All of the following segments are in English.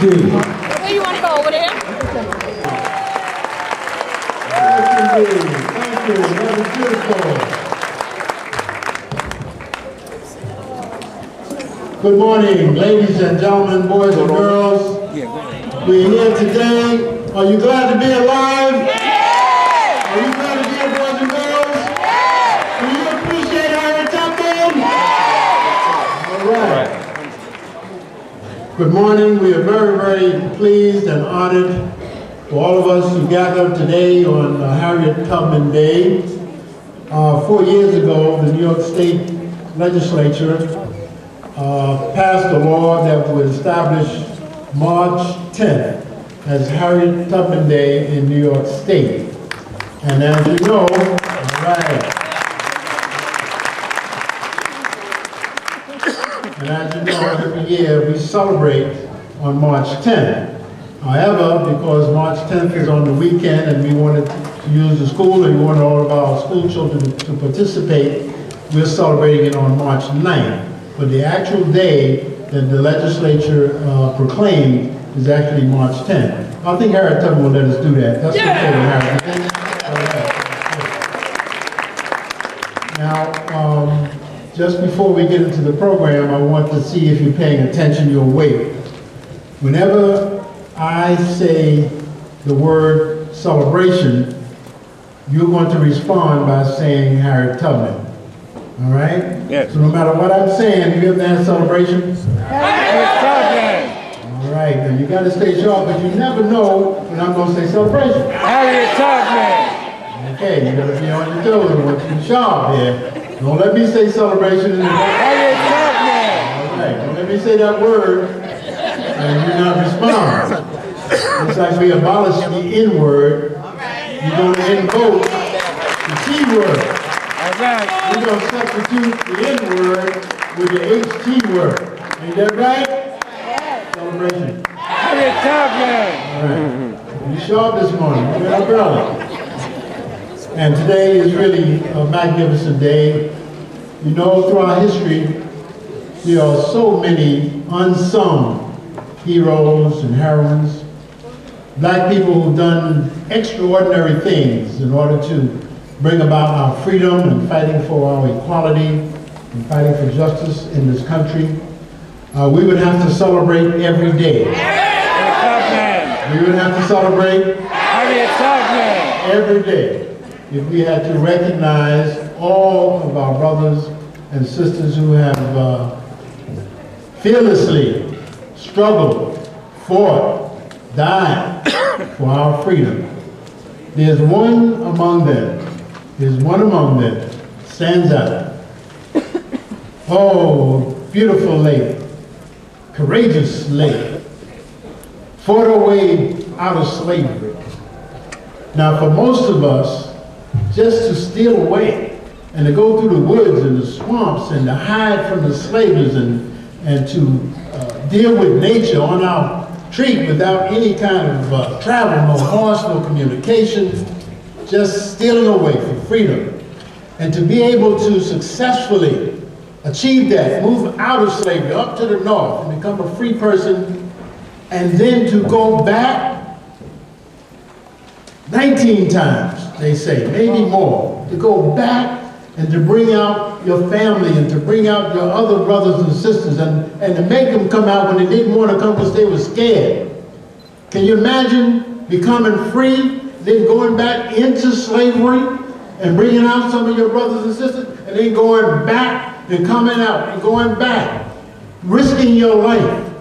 indeed. Where you want to go, over there? Yes, indeed. Thank you. That was beautiful. Good morning, ladies and gentlemen, boys and girls. We're here today. Are you glad to be alive? Yeah! Are you glad to be here, boys and girls? Yeah! Do you appreciate Harriet Tubman? Yeah! All right. Good morning. We are very, very pleased and honored for all of us who gathered today on Harriet Tubman Day. 4 years ago, the New York State Legislature passed a law that would establish March 10th as Harriet Tubman Day in New York State. And as you know, every year we celebrate on March 10th. However, because March 10th is on the weekend and we wanted to use the school and we wanted all of our school children to participate, we're celebrating it on March 9th. But the actual day that the legislature proclaimed is actually March 10th. I think Harriet Tubman will let us do that. That's okay with Harriet. Now, just before we get into the program, I want to see if you're paying attention your weight. Whenever I say the word celebration, you're going to respond by saying Harriet Tubman. All right? Yes. So no matter what I'm saying, you have to have celebration? Harriet Tubman! All right, now you got to stay sharp, but you never know when I'm going to say celebration. Harriet Tubman! Okay, you got to be on your toes. I want you to be sharp here. Don't let me say celebration in the Harriet Tubman! All right, don't let me say that word and you not respond. It's like we abolished the N-word. You're going to invoke the T-word. Right. We're going to substitute the N-word with the HT word. Ain't that right? Yes. Celebration. Harriet Tubman! All right. You sharp this morning. We're up early. And today is really a magnificent day. You know, throughout history, there are so many unsung heroes and heroines. Black people who've done extraordinary things in order to bring about our freedom and fighting for our equality and fighting for justice in this country. We would have to celebrate every day. Harriet Tubman! We would have to celebrate Harriet Tubman! every day if we had to recognize all of our brothers and sisters who have fearlessly struggled, fought, died for our freedom. There's one among them stands out. Oh, beautiful lady, courageous lady, fought her way out of slavery. Now, for most of us, just to steal away and to go through the woods and the swamps and to hide from the slavers and to deal with nature on our street without any kind of travel, no horse, no communication, just stealing away for freedom. And to be able to successfully achieve that, move out of slavery up to the north and become a free person, and then to go back 19 times, they say, maybe more, to go back and to bring out your family and to bring out your other brothers and sisters and to make them come out when they didn't want to come because they were scared. Can you imagine becoming free, then going back into slavery and bringing out some of your brothers and sisters, and then going back and coming out and going back, risking your life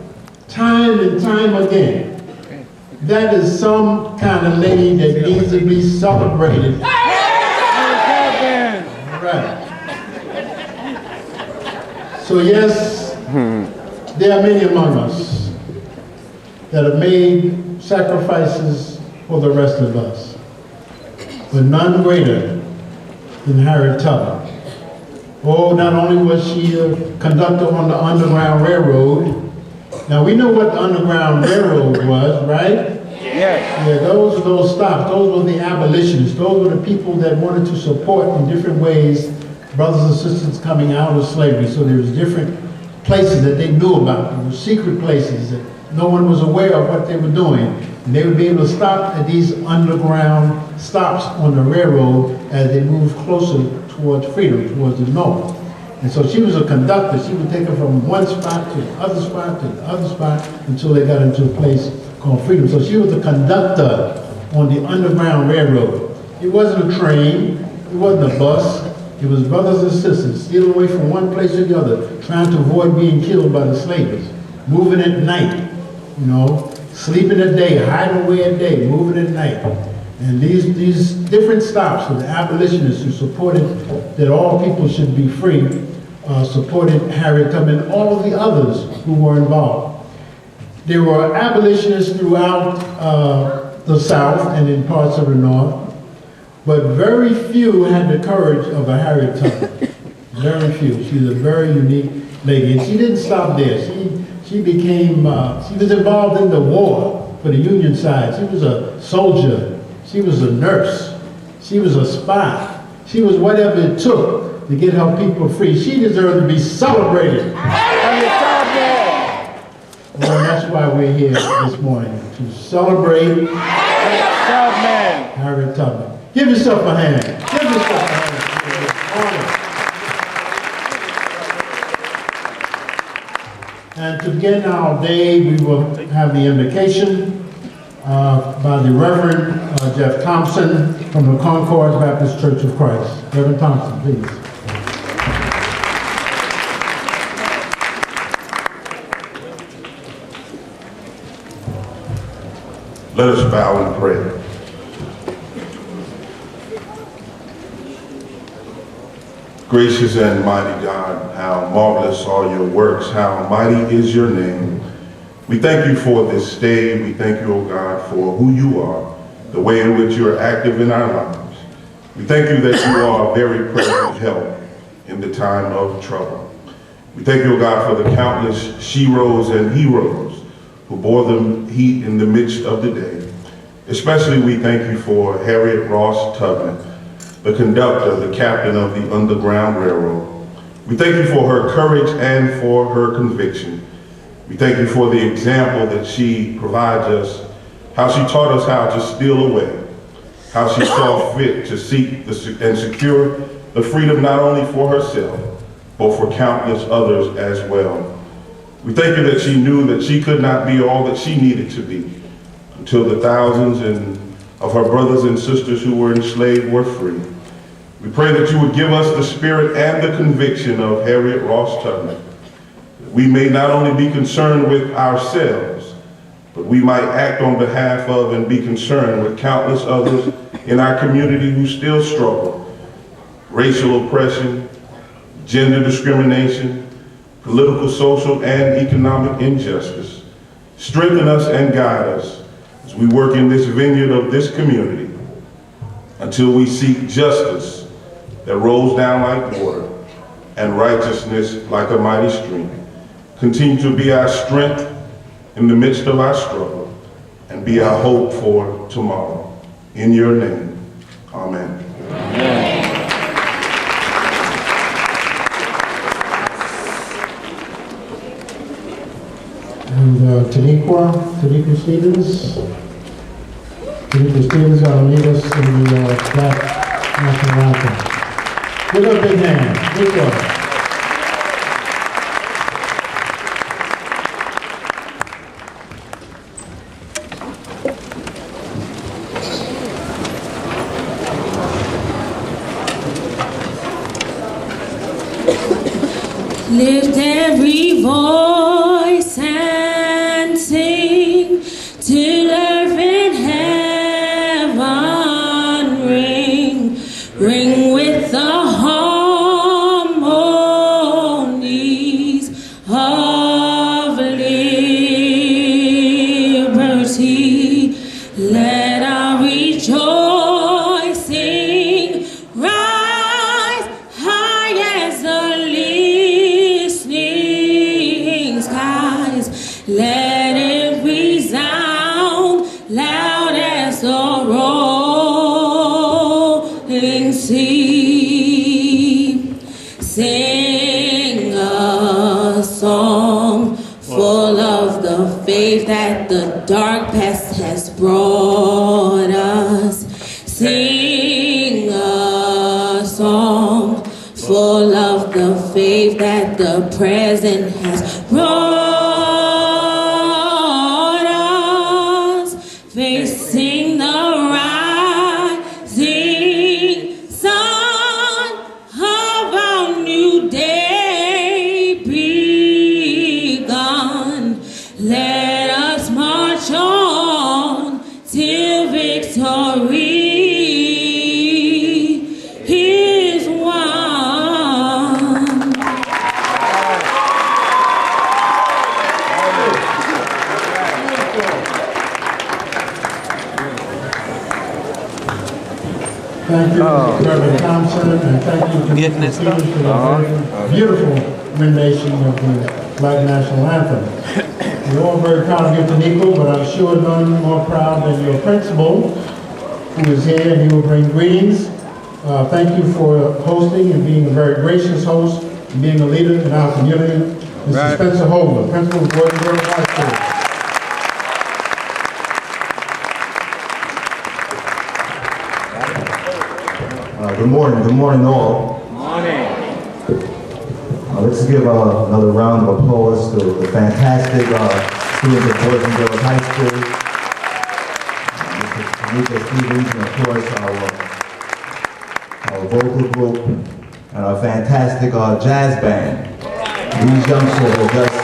time and time again? That is some kind of lady that needs to be celebrated. Right. So yes, there are many among us that have made sacrifices for the rest of us, but none greater than Harriet Tubman. Oh, not only was she a conductor on the Underground Railroad. Now we know what the Underground Railroad was, right? Yes. Yeah, those were those stops. Those were the abolitionists. Those were the people that wanted to support in different ways brothers and sisters coming out of slavery. So there was different places that they knew about. There were secret places No one was aware of what they were doing. And they would be able to stop at these underground stops on the railroad as they moved closer towards freedom, towards the north. And so she was a conductor. She would take her from one spot to the other spot to the other spot until they got into a place called freedom. So she was a conductor on the Underground Railroad. It wasn't a train, it wasn't a bus, it was brothers and sisters stealing away from one place to the other, trying to avoid being killed by the slavers, moving at night, you know, sleeping at day, hiding away at day, moving at night. And these different stops of the abolitionists who supported that all people should be free, supported Harriet Tubman and all of the others who were involved. There were abolitionists throughout the South and in parts of the North, but very few had the courage of a Harriet Tubman. Very few. She's a very unique lady. And she didn't stop there. She was involved in the war for the Union side. She was a soldier. She was a nurse. She was a spy. She was whatever it took to get her people free. She deserved to be celebrated. Well, that's why we're here this morning, to celebrate Harriet Tubman. Give yourself a hand. Give yourself a hand. And to begin our day, we will have the invocation by the Reverend Jeff Thompson from the Concord Baptist Church of Christ. Reverend Thompson, please. Let us bow and pray. Gracious and mighty God, how marvelous are your works, how mighty is your name. We thank you for this day. We thank you, O God, for who you are, the way in which you are active in our lives. We thank you that you are a very present help in the time of trouble. We thank you, O God, for the countless sheroes and heroes who bore the heat in the midst of the day. Especially we thank you for Harriet Ross Tubman, the conductor, the captain of the Underground Railroad. We thank you for her courage and for her conviction. We thank you for the example that she provides us, how she taught us how to steal away, how she saw fit to seek and secure the freedom not only for herself, but for countless others as well. We thank you that she knew that she could not be all that she needed to be until the thousands of her brothers and sisters who were enslaved were free. We pray that you would give us the spirit and the conviction of Harriet Ross Tubman. We may not only be concerned with ourselves, but we might act on behalf of and be concerned with countless others in our community who still struggle. Racial oppression, gender discrimination, political, social, and economic injustice. Strengthen us and guide us as we work in this vineyard of this community until we seek justice that rolls down like water and righteousness like a mighty stream. Continue to be our strength in the midst of our struggle and be our hope for tomorrow. In your name, amen. Amen. And Taniqua Stevens. Taniqua Stevens will lead us in the Black National Anthem. Give her a big hand. Good job. Lift every voice and sing till earth and heaven ring, ring with the harmonies of liberty. Let our rejoicing rise high as the skies. Let it resound loud as the rolling sea. Sing a song full of the faith that the dark past has brought us. Sing a song full of the faith that the present has brought us. Facing the rising sun of our new day begun. Let us march on till victory is won. Thank you, Reverend Thompson, and thank you to Mr. Stevens for the very beautiful rendition of the Black National Anthem. We're all very proud of you, Tanico, but I'm sure none more proud than your principal, who is here, and he will bring greetings. Thank you for hosting and being a very gracious host and being a leader in our community. Mr. Spencer Holder, principal of Boys and Girls High School. Good morning all. Morning. Let's give another round of applause to the fantastic students at Boys and Girls High School. Mr. Stevens, and of course our vocal group, and our fantastic jazz band. These youngsters are just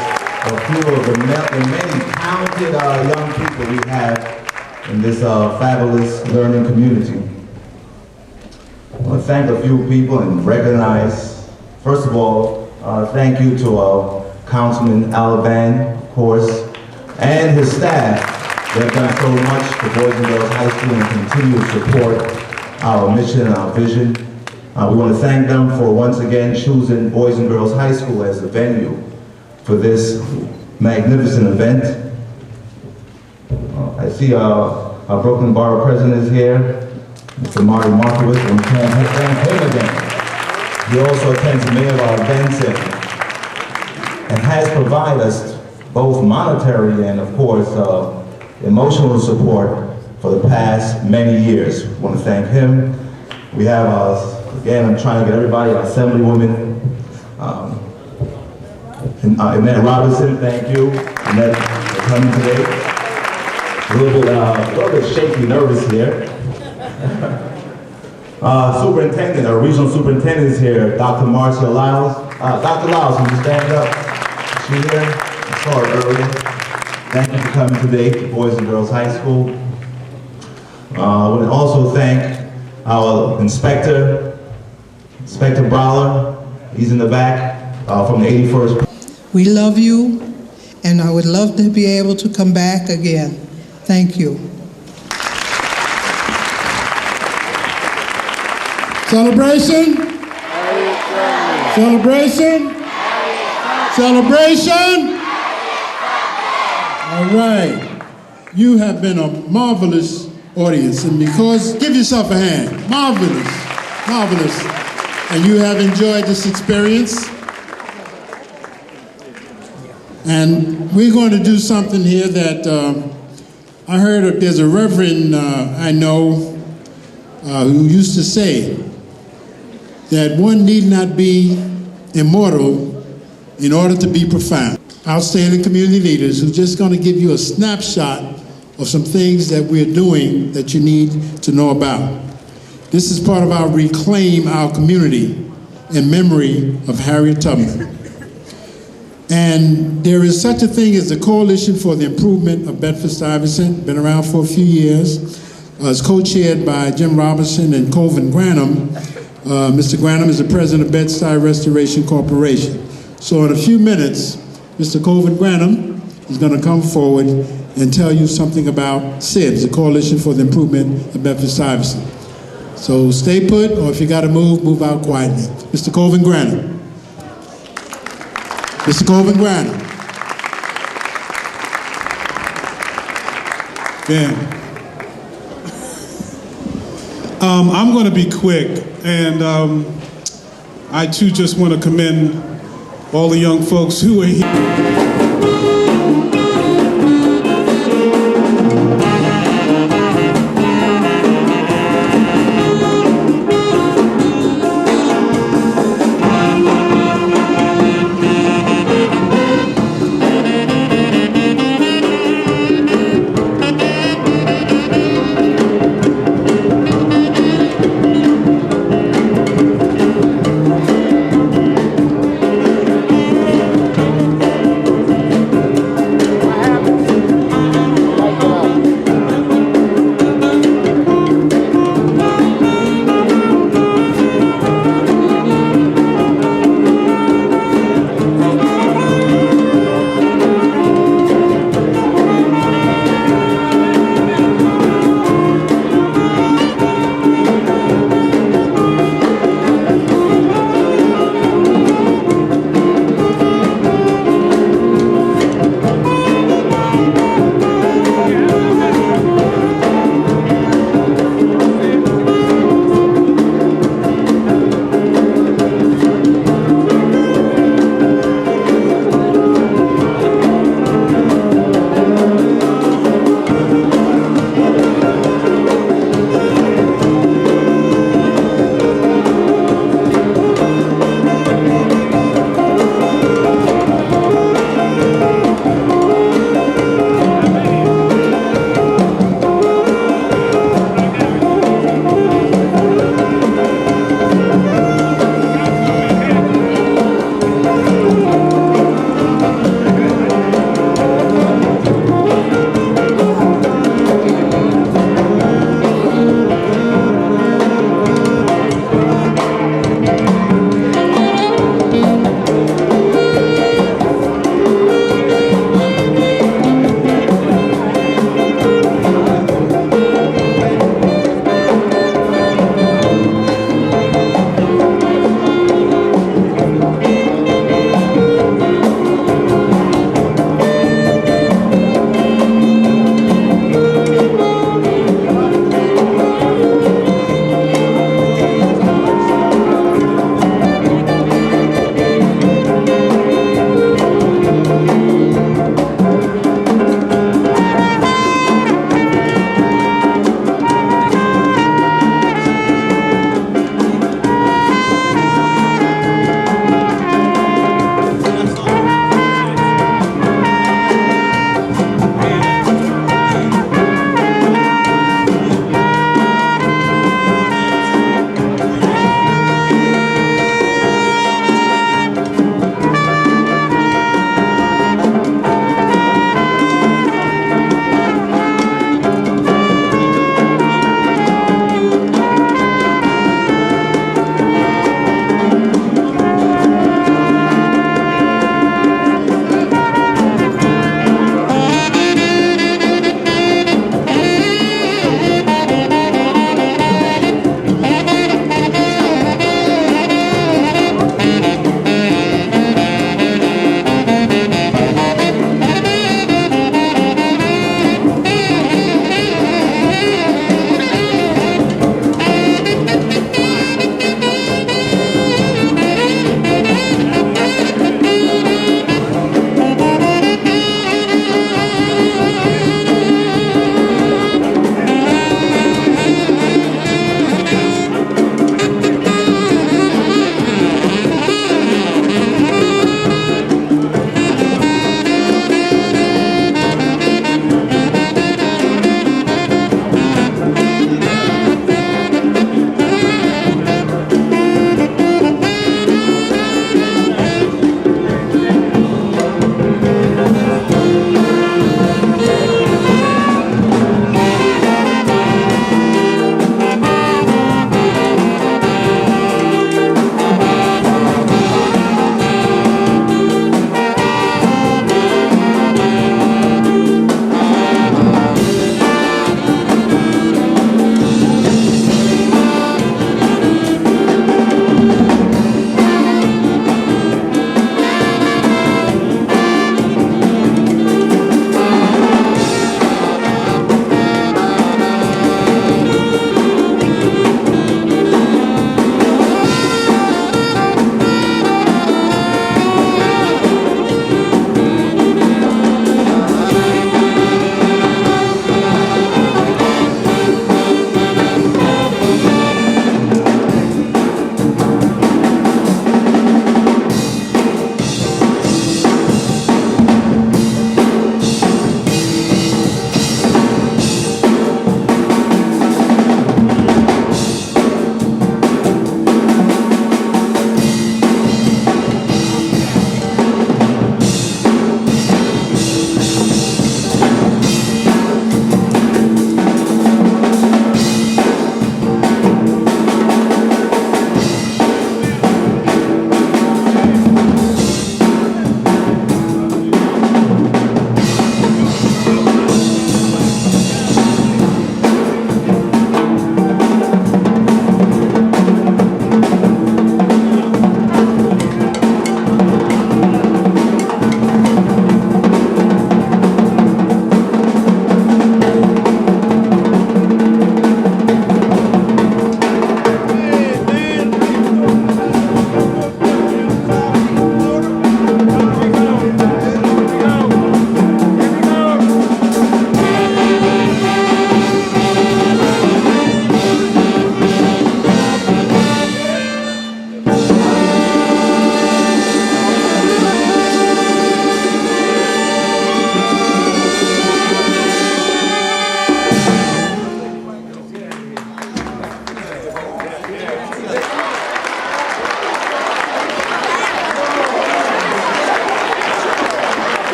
a few of the many talented young people we have in this fabulous learning community. I want to thank a few people and recognize, first of all, thank you to Councilman Alaban, of course, and his staff. They've done so much for Boys and Girls High School and continue to support our mission and our vision. We want to thank them for once again choosing Boys and Girls High School as the venue for this magnificent event. I see our Brooklyn Borough President is here. Mr. Marty Markowitz, and we can't thank him again. He also attends many of our events and has provided us both monetary and, of course, emotional support for the past many years. We want to thank him. We have, again, I'm trying to get everybody, our Assemblywoman, Annette Robinson, thank you, Annette, for coming today. A little bit shaky, nervous here. Superintendent, our regional superintendent is here, Dr. Marcia Lyles. Dr. Lyles, can you stand up? Is she here? I saw her earlier. Thank you for coming today to Boys and Girls High School. I want to also thank our Inspector Brawler. He's in the back from the 81st. We love you, and I would love to be able to come back again. Thank you. Celebration? Celebration? Celebration? All right. You have been a marvelous audience, and because, give yourself a hand. Marvelous, marvelous. And you have enjoyed this experience. And we're going to do something here that I heard there's a reverend I know who used to say that one need not be immortal in order to be profound. Outstanding community leaders who's just going to give you a snapshot of some things that we're doing that you need to know about. This is part of our Reclaim Our Community in memory of Harriet Tubman. And there is such a thing as the Coalition for the Improvement of Bedford-Stuyvesant, been around for a few years. It's co-chaired by Jim Robinson and Colvin Granum. Mr. Granum is the president of Bed-Stuy Restoration Corporation. So in a few minutes, Mr. Colvin Granum is going to come forward and tell you something about CIBS, the Coalition for the Improvement of Bedford-Stuyvesant. So stay put, or if you got to move out quietly. Mr. Colvin Granum. Mr. Colvin Granum. Yeah. I'm going to be quick, and I too just want to commend all the young folks who are here.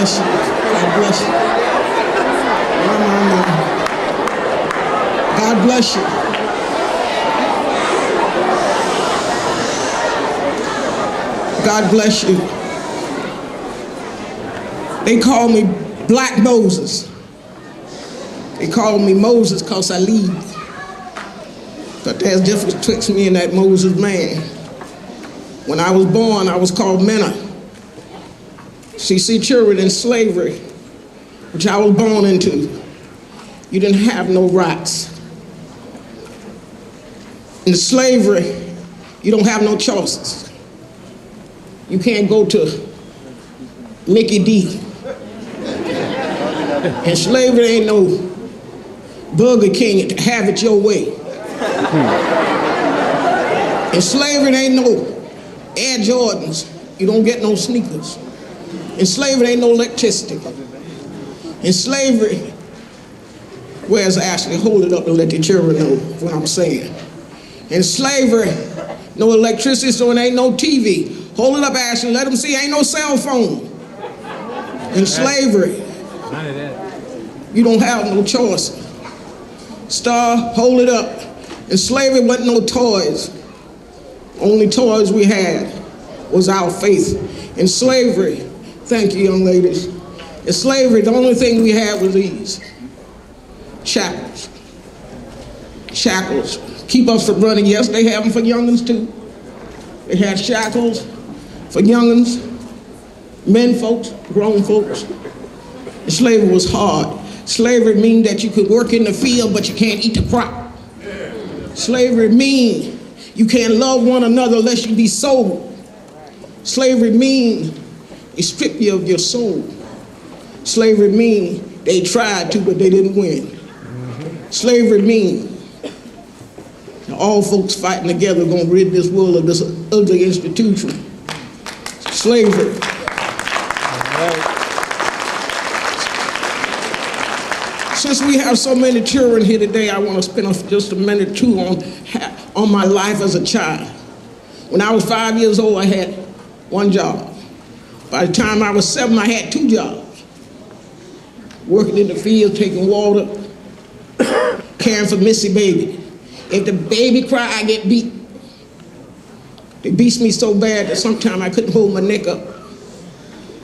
bless you. God bless you. God bless you. God bless you. They call me Black Moses. They call me Moses because I lead. But there's a difference betwixt me and that Moses man. When I was born, I was called Mena. See, children in slavery, which I was born into, you didn't have no rights. In slavery, you don't have no choices. You can't go to Mickey D. In slavery, ain't no Burger King to have it your way. In slavery, ain't no Air Jordans. You don't get no sneakers. In slavery, ain't no electricity. In slavery, where's Ashley? Hold it up and let the children know what I'm saying. In slavery, no electricity, so it ain't no TV. Hold it up, Ashley, let them see, ain't no cell phone. In slavery, you don't have no choice. Star, hold it up. In slavery, wasn't no toys. Only toys we had was our faith. In slavery, thank you, young ladies. In slavery, the only thing we had was these shackles. Shackles. Keep us from running. Yes, they have them for youngins too. They had shackles for youngins, men folks, grown folks. And slavery was hard. Slavery means that you could work in the field, but you can't eat the crop. Slavery means you can't love one another unless you be sold. Slavery means they strip you of your soul. Slavery means they tried to, but they didn't win. Slavery means all folks fighting together gonna rid this world of this ugly institution. Slavery. Since we have so many children here today, I want to spend just a minute or two on my life as a child. When I was 5 years old, I had one job. By the time I was 7, I had 2 jobs. Working in the field, taking water, caring for Missy baby. If the baby cry, I get beat. They beat me so bad that sometimes I couldn't hold my neck up.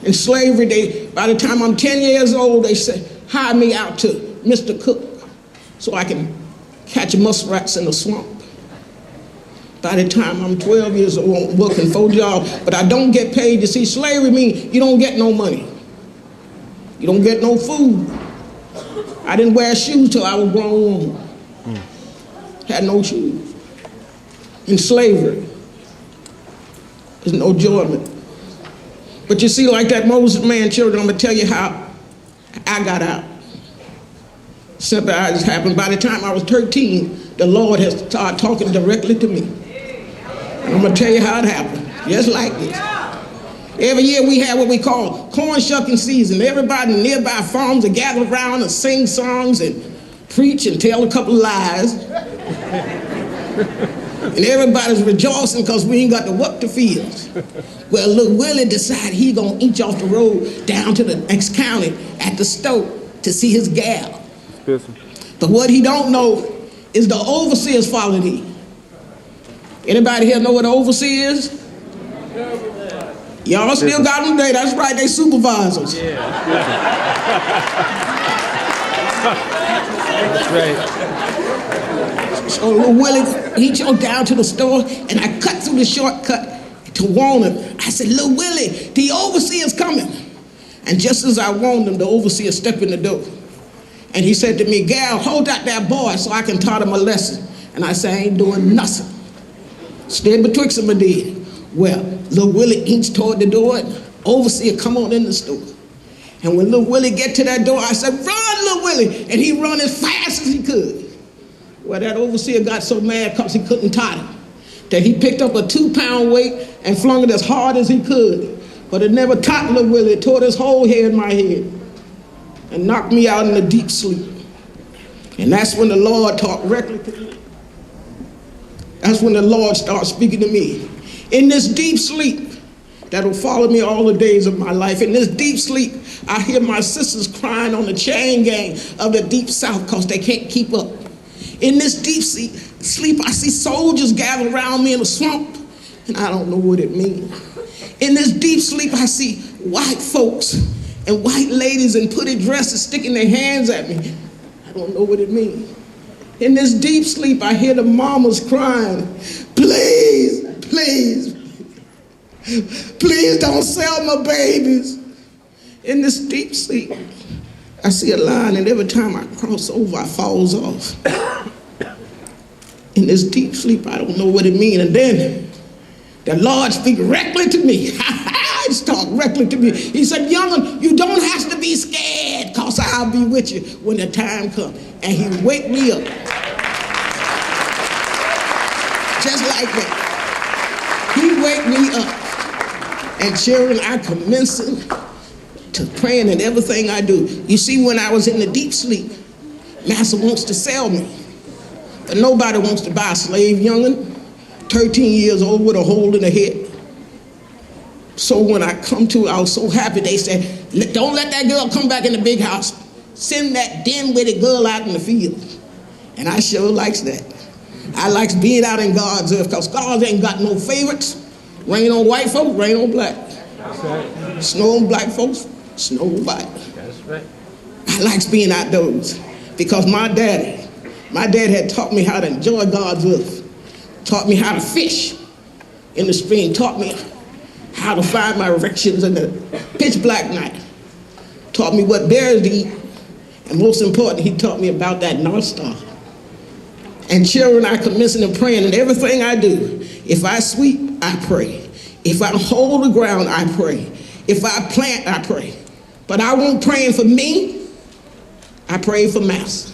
In slavery, by the time I'm 10 years old, they said, hire me out to Mr. Cook so I can catch muskrats in the swamp. By the time I'm 12 years old, I'm working 4 jobs, but I don't get paid. You see, slavery means you don't get no money. You don't get no food. I didn't wear shoes till I was a grown woman. Had no shoes. In slavery, there's no enjoyment. But you see, like that Moses man, children, I'm gonna tell you how I got out. Simple as happened. By the time I was 13, the Lord has started talking directly to me. And I'm gonna tell you how it happened, just like this. Every year we have what we call corn shucking season. Everybody in nearby farms will gather around and sing songs and preach and tell a couple of lies. And everybody's rejoicing because we ain't got to work the fields. Well, look, Willie decided he gonna inch off the road down to the next county at the store to see his gal. But what he don't know is the overseers followed him. Anybody here know what the overseer is? Y'all still got them today. That's right, they supervisors. Yeah. That's right. So little Willie, he choked down to the store, and I cut through the shortcut to warn him. I said, little Willie, the overseer's coming. And just as I warned him, the overseer stepped in the door. And he said to me, gal, hold out that boy so I can taught him a lesson. And I said, I ain't doing nothing. Stayed betwixt him and did. Well, little Willie inched toward the door, and overseer come on in the store. And when little Willie get to that door, I said, run, little Willie. And he run as fast as he could. Well, that overseer got so mad because he couldn't tie him, that he picked up a 2-pound weight and flung it as hard as he could. But it never taught little Willie. It tore his whole hair in my head and knocked me out in a deep sleep. And that's when the Lord talked directly to me. That's when the Lord started speaking to me. In this deep sleep, that'll follow me all the days of my life. In this deep sleep, I hear my sisters crying on the chain gang of the deep south because they can't keep up. In this deep sleep, I see soldiers gather around me in a swamp, and I don't know what it means. In this deep sleep, I see white folks and white ladies in putty dresses sticking their hands at me. I don't know what it means. In this deep sleep, I hear the mamas crying, please, please, please don't sell my babies. In this deep sleep, I see a line, and every time I cross over, I falls off. In this deep sleep, I don't know what it means. And then the Lord speak directly to me. He talked directly to me. He said, young'un, you don't have to be scared, because I'll be with you when the time comes. And he wake me up. Just like that. He wake me up. And children, I commence to praying in everything I do. You see, when I was in the deep sleep, Master wants to sell me. But nobody wants to buy a slave young'un, 13 years old with a hole in the head. So when I come to, I was so happy. They said, don't let that girl come back in the big house. Send that dim-witted girl out in the field. And I sure likes that. I likes being out in God's earth, because God ain't got no favorites. Rain on white folks, rain on black. That's right. Snow on black folks, snow on white. That's right. I likes being outdoors, because my dad had taught me how to enjoy God's earth. Taught me how to fish in the spring. Taught me how to find my directions in the pitch black night. Taught me what berries to eat. And most important, he taught me about that North Star. And children, I commence in praying in everything I do. If I sweep, I pray. If I hold the ground, I pray. If I plant, I pray. But I won't pray for me. I pray for Master.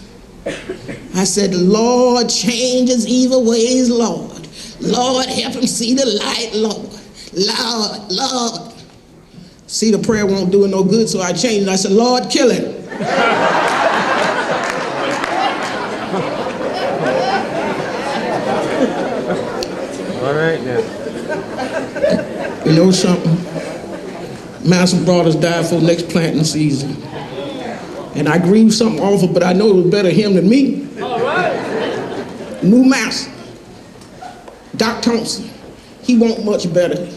I said, Lord, change his evil ways, Lord. Lord, help him see the light, Lord. Lord, Lord. See, the prayer won't do it no good, so I changed it. I said, Lord, kill him. All right, now. You know something? Master brought us died for next planting season. And I grieved something awful, but I know it was better him than me. All right. New master, Doc Thompson. He won't much better.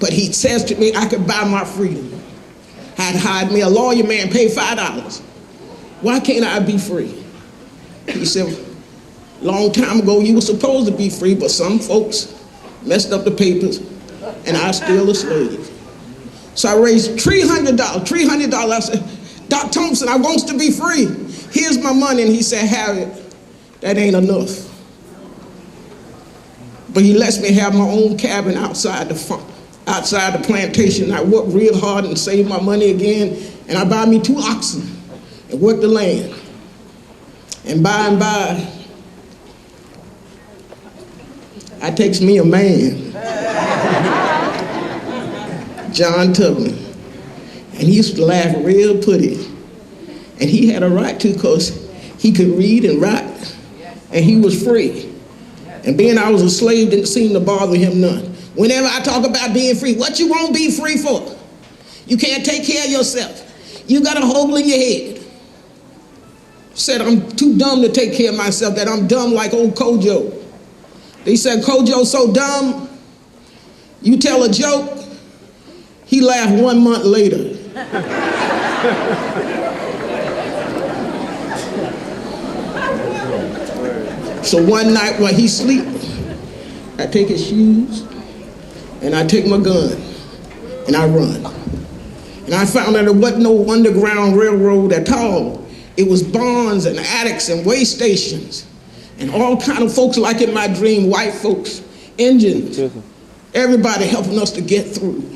But he says to me, I could buy my freedom. I'd hired me a lawyer man, paid $5. Why can't I be free? He said, long time ago, you were supposed to be free, but some folks messed up the papers, and I'm still a slave. So I raised $300. I said, Doc Thompson, I wants to be free. Here's my money. And he said, Harriet, that ain't enough. But he lets me have my own cabin outside the plantation. I work real hard and save my money again, and I buy me 2 oxen and work the land. And by, I takes me a man, John Tubman, and he used to laugh real pretty. And he had a right to, because he could read and write, and he was free. And being I was a slave didn't seem to bother him none. Whenever I talk about being free, what you won't be free for? You can't take care of yourself. You got a hole in your head. Said I'm too dumb to take care of myself, that I'm dumb like old Kojo. They said, Kojo's so dumb, you tell a joke, he laughed 1 month later. So one night while he sleep, I take his shoes, and I take my gun, and I run. And I found that there wasn't no underground railroad at all. It was barns and attics and way stations, and all kind of folks like in my dream, white folks, Indians, everybody helping us to get through.